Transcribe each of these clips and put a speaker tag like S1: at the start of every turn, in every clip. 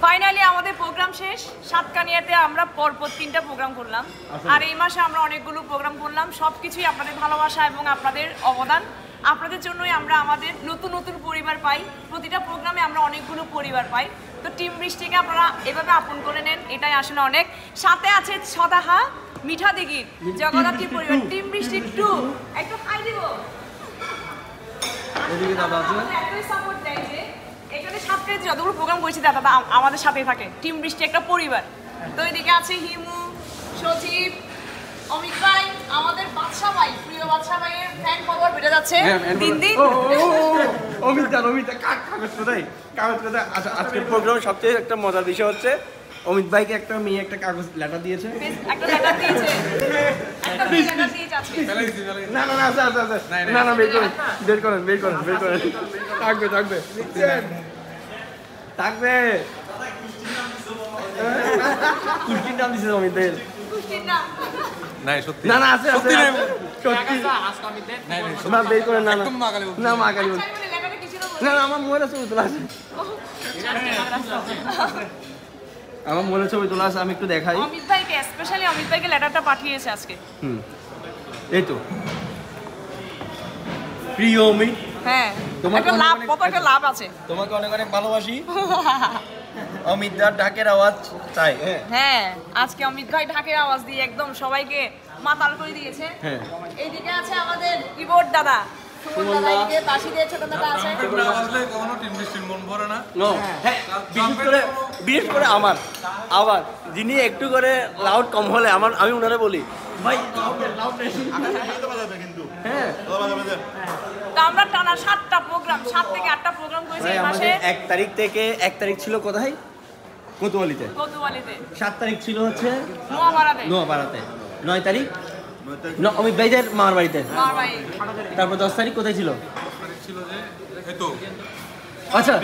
S1: Finally আমাদের programme শেষ। সাতকানিয়াতে আমরা পরপর 3টা প্রোগ্রাম করলাম, আর এই মাসে আমরা অনেকগুলো প্রোগ্রাম করলাম। সবকিছুই আপনাদের ভালোবাসা এবং আপনাদের অবদান, আপনাদের জন্যই আমরা আমাদের নতুন নতুন পরিবার পাই। প্রতিটা প্রোগ্রামে আমরা অনেকগুলো পরিবার পাই। তো টিম বৃষ্টিকে আপনারা এভাবে আপন করে নেন, এটাই আসলে অনেক। সাথে আছে সদাহা, মিঠা দিঘির জগদ্ধাত্রী পরিবার, টিম বৃষ্টি 2। একটু হাই দিব।
S2: এদিকে দাদা আছে,
S1: একটু সাপোর্ট দেয় যে এখানে সাতকানিয়াতে যতগুলো প্রোগ্রাম করেছি দাদা আমাদের সাথেই থাকে। টিম বৃষ্টি একটা পরিবার। তো এদিকে আছে হিমু, সজীব, অমিত ভাই, আমাদের বাদশা ভাই, প্রিয় বাদশা ভাইয়ের ফ্যান ফলোয়ার বেড়ে যাচ্ছে দিন দিন।
S2: অমিত কাগজ কোথায়? আচ্ছা, আজকের প্রোগ্রামের সবচেয়ে একটা মজার বিষয় হচ্ছে অমিত ভাইকে একটা মেয়ে একটা কাগজ লেটার দিয়েছে।
S1: একটা লেটার দিয়েছে, একটা লেটার দিয়েছে আজকে।
S2: না বের করেন থাকবে কুষ্টির নাম দিছে অমিত ভাইয়ের।
S3: না সত্যি
S2: না আছে সত্যি না, বের করেন। না মা কালী বলছে না, আমার মনে ছবি তোলা আছে, আমার মনে ছবি তোলা আছে, আমি একটু দেখাই।
S1: অমিত ভাইকে স্পেশালি অমিত ভাইকে লেটারটা পাঠিয়েছে আজকে।
S2: এই তো প্রিয় অমিত,
S1: হ্যাঁ একটা লাভ, কত একটা লাভ আছে।
S2: তোমাকে অনেক অনেক ভালোবাসি। অমিত দার ঢাকের আওয়াজ চাই।
S1: হ্যাঁ আজকে অমিত ভাই ঢাকের আওয়াজ দিয়ে একদম সবাইকে মাতাল করে দিয়েছে।
S2: হ্যাঁ
S1: এইদিকে আছে আমাদের কিবোর্ড দাদা সুমন দাদা, এইদিকে বাঁশি দিয়ে ছোট দাদা আছে।
S3: কখনো টিম বৃষ্টির মন ভরে না।
S2: হ্যাঁ, বিশেষ করে আমার যিনি একটু করে লাউড কম হলে আমি ওনারে বলি ভাই লাউড বেশি। হ্যাঁ
S1: তো আমরা টানা 7টা প্রোগ্রাম, 7 থেকে 8টা প্রোগ্রাম করেছি এই মাসে।
S2: 1 তারিখ ছিল কোথায়? কোতোয়ালিতে। 7 তারিখ ছিল হচ্ছে নোয়াপাড়াতে। 9 তারিখ অমিত ভাইদের মামার বাড়িতে। তারপর 10 তারিখ কোথায় ছিল? আচ্ছা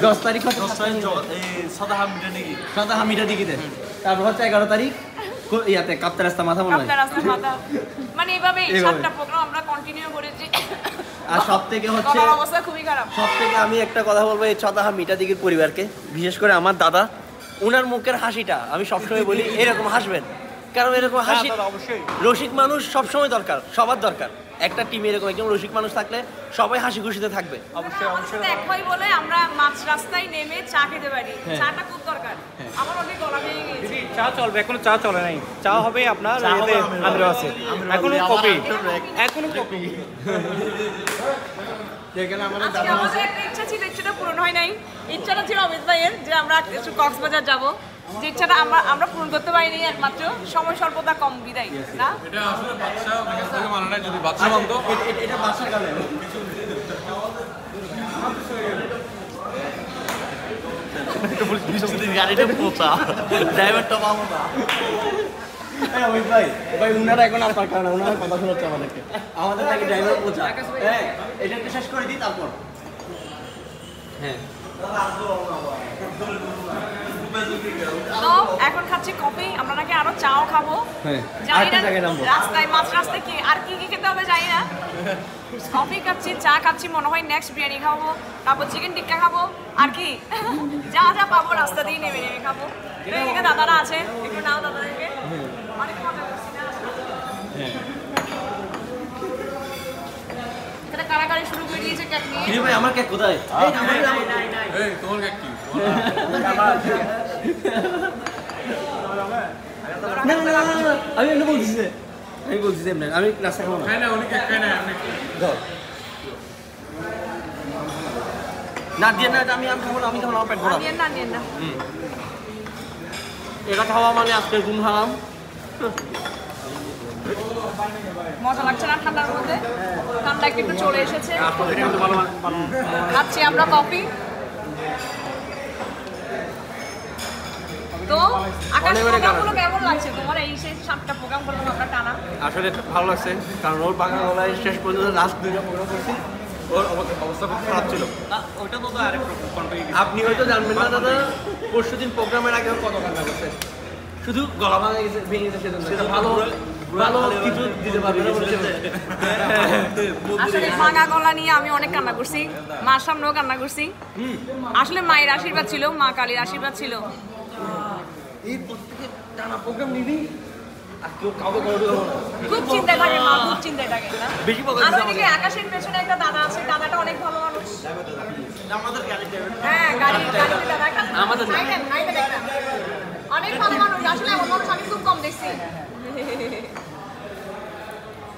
S2: 10 তারিখ সদাহা মিঠা দিঘিতে। তারপর হচ্ছে 11 তারিখ ইয়াতে কাপ্তা রাস্তা মাথা মনে হয়।
S1: মানে এইভাবে 7টা প্রোগ্রাম আমরা কন্টিনিউ করেছি।
S2: আর সবথেকে হচ্ছে
S1: অবস্থা খুবই খারাপ।
S2: সবথেকে আমি একটা কথা বলবো এই সদাহা মিঠা দিঘির পরিবারকে, বিশেষ করে আমার দাদা, ওনার মুখের হাসিটা আমি সবসময় বলি এরকম হাসবেন, কারণ এরকম হাসি রসিক মানুষ সবসময় দরকার, সবার দরকার। একটা টিমে এরকম একজন রসিক মানুষ থাকলে সবাই হাসি খুশিতে থাকবে।
S1: অবশ্যই একই বলে আমরা মাছ রাস্তায় নেমে চা খেতে পারি, চাটা খুব দরকার। আমার অনেক গলা ভেঙে গেছে।
S4: চা চলবে, এখনো চা চলে নাই। চা হবে আপনার আন্দ্র আছে, এখনো কপি।
S1: আমাদের একটা ইচ্ছা ছিল, ইচ্ছাটা পূরণ হয় নাই। ইচ্ছাটা ছিল অমিত ভাইয়ের যে আমরা একটু কক্সবাজার যাব, যে ইচ্ছাটা আমরা পূরণ করতে পারিনি, একমাত্র সময় স্বল্পতা কম বিদায় না।
S3: এটা আসলে বাদশা থেকে মানে না, যদি বাদশা মানতো
S2: এটা বাসার গালে গাড়িটা পোচা, ড্রাইভারটা পাবো না। ভাই উনারা এখন আপনার কারণে ওনারা কথা শোনাচ্ছে আমাদের নাকি ড্রাইভার পোচা। হ্যাঁ এটা একটু শেষ করে দিই তারপর। হ্যাঁ
S1: তো এখন খাচ্ছি কফি, আমরা নাকি আরো চাও খাবো। রাস্তায় মাছ রাস্তায় কি আর কি খেতে হবে জানি না। কফি খাচ্ছি, চা খাচ্ছি, মনে হয় নেক্সট বিরিয়ানি খাবো, তারপর চিকেন টিক্কা খাবো, আর কি যা যা পাবো রাস্তা দিয়ে নেমে নেমে খাবো। এদিকে দাদারা আছে, একটু নাও দাদাদেরকে। অনেক মজা করছি না, এখানে কারাকারি শুরু করে দিয়েছে কেক নিয়ে।
S2: ভাই আমার কেক কোথায়?
S3: এই তোমার কেক কি?
S2: আমি এমনি বলছি, আমি নাস্তা খাবো না।
S3: খাই না, উনি কেক খাই না, আপনি
S2: না দিয়ে না, আমি খাবো না, আমি খাবো না, আমার পেট ভরা।
S1: নিয়েন না।
S2: এটা খাওয়া মানে আজকে ঘুম হারাম।
S1: মজা লাগছে না ঠান্ডার মধ্যে? ঠান্ডা একটু চলে এসেছে। খাচ্ছি আমরা কফি। তো আকাশ প্রোগ্রামগুলো কেমন লাগছে তোমার? এই সেই 7টা প্রোগ্রাম করলাম আমরা টানা।
S2: আসলে ভালো লাগছে, কারণ ওর বাগান গলায় শেষ পর্যন্ত লাস্ট 2টা প্রোগ্রাম করছি, ওর অবস্থা খুব খারাপ ছিল।
S4: ওইটা তো আরেক
S2: আপনি হয়তো জানবেন না দাদা, পরশুদিন প্রোগ্রামের আগে কত কান্না করছে, শুধু গলা ভেঙে গেছে সেজন্য। সেটা ভালো ভালো কিছু দিতে পারবে না বলছে।
S1: আসলে ভাঙা গলা নিয়ে আমি অনেক কান্না করছি, মার সামনেও কান্না করছি। আসলে মায়ের আশীর্বাদ ছিল, মা কালীর আশীর্বাদ ছিল।
S2: এই প্রত্যেকে টানা প্রোগ্রাম নিবি আর কেউ কাউকে বলবে না।
S1: খুব চিন্তায় থাকে মা, খুব চিন্তায় থাকে না।
S2: বেশি বকা
S1: আর
S2: দিতে
S1: ওইদিকে
S2: আমাকে।
S1: আকাশের পেছনে একটা দাদা আছে, দাদাটা অনেক ভালো মানুষ।
S2: আমাদের গাড়িতে
S1: হ্যাঁ, গাড়িতে দাদা একটা
S2: আমাদের না।
S1: আইতেন একটা। অনেক ভালো মানুষ, আসলে এমন মানুষ আমি খুব কম দেখছি।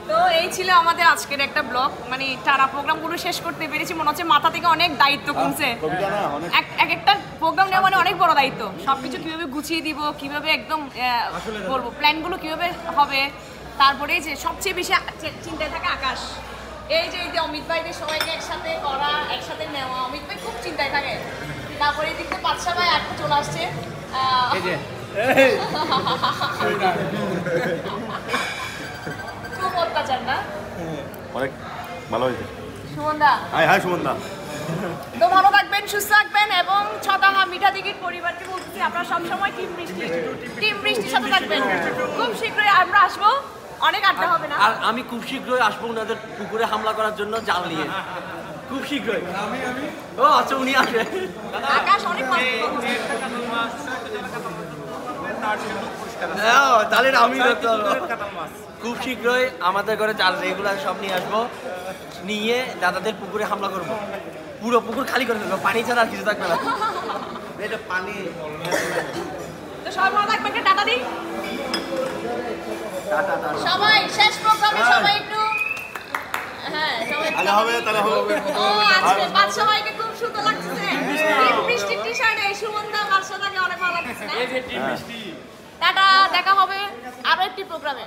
S1: তো এই ছিল আমাদের আজকের একটা ব্লগ, মানে টানা প্রোগ্রামগুলো শেষ করতে পেরেছি, মনে হচ্ছে মাথা থেকে অনেক দায়িত্ব কমছে। এক একটা প্রোগ্রাম নেওয়া মানে অনেক বড় দায়িত্ব, সবকিছু কিভাবে গুছিয়ে দিব, কিভাবে একদম বলবো প্ল্যানগুলো কিভাবে হবে, তারপরে যে সবচেয়ে বেশি চিন্তায় থাকে আকাশ। এই যে অমিত ভাইদের সবাইকে একসাথে করা, একসাথে নেওয়া, অমিত ভাই খুব চিন্তায় থাকে। তারপরে এই দিকে বাদশা ভাই আটকে চলে আসছে। খুব অত্যাচার না
S5: অনেক ভালো হয়েছে।
S1: সুমনদা,
S5: হাই সুমনদা।
S1: তো ভালো থাকবেন, সুস্থ থাকবেন এবং ছটাহা মিঠা দিঘির পরিবারকে বলতেছি আপনারা সবসময় টিম বৃষ্টির সাথে থাকবেন। খুব শীঘ্রই আমরা আসবো, অনেক আড্ডা হবে না?
S2: আর আমি খুব শীঘ্রই আসবো ওনাদের পুকুরে হামলা করার জন্য জাল নিয়ে, খুব শীঘ্রই। ও আচ্ছা, উনি আসবে।
S1: আকাশ অনেক
S2: তাহলে আমি খুব শীঘ্রই আমাদের ঘরে জাল রেগুলার সব নিয়ে আসবো, নিয়ে দাদাদের পুকুরে হামলা করবো, পুরো পুকুর খালি করে ফেলবো, পানি ছাড়া আর কিছু থাকবে না। এটা পানি।
S1: তো সবাই ভালো থাকবেন, একটা টাটা দিই সবাই। শেষ প্রোগ্রামে সবাই একটু হ্যাঁ সবাই
S5: তাহলে হবে।
S1: ও আজকে বাদশা ভাইকে খুব সুন্দর লাগছে, বৃষ্টির টি-শার্টে সুমনদা বাদশাটাকে অনেক ভালো লাগছে না? টাটা, দেখা হবে আরো একটি প্রোগ্রামে।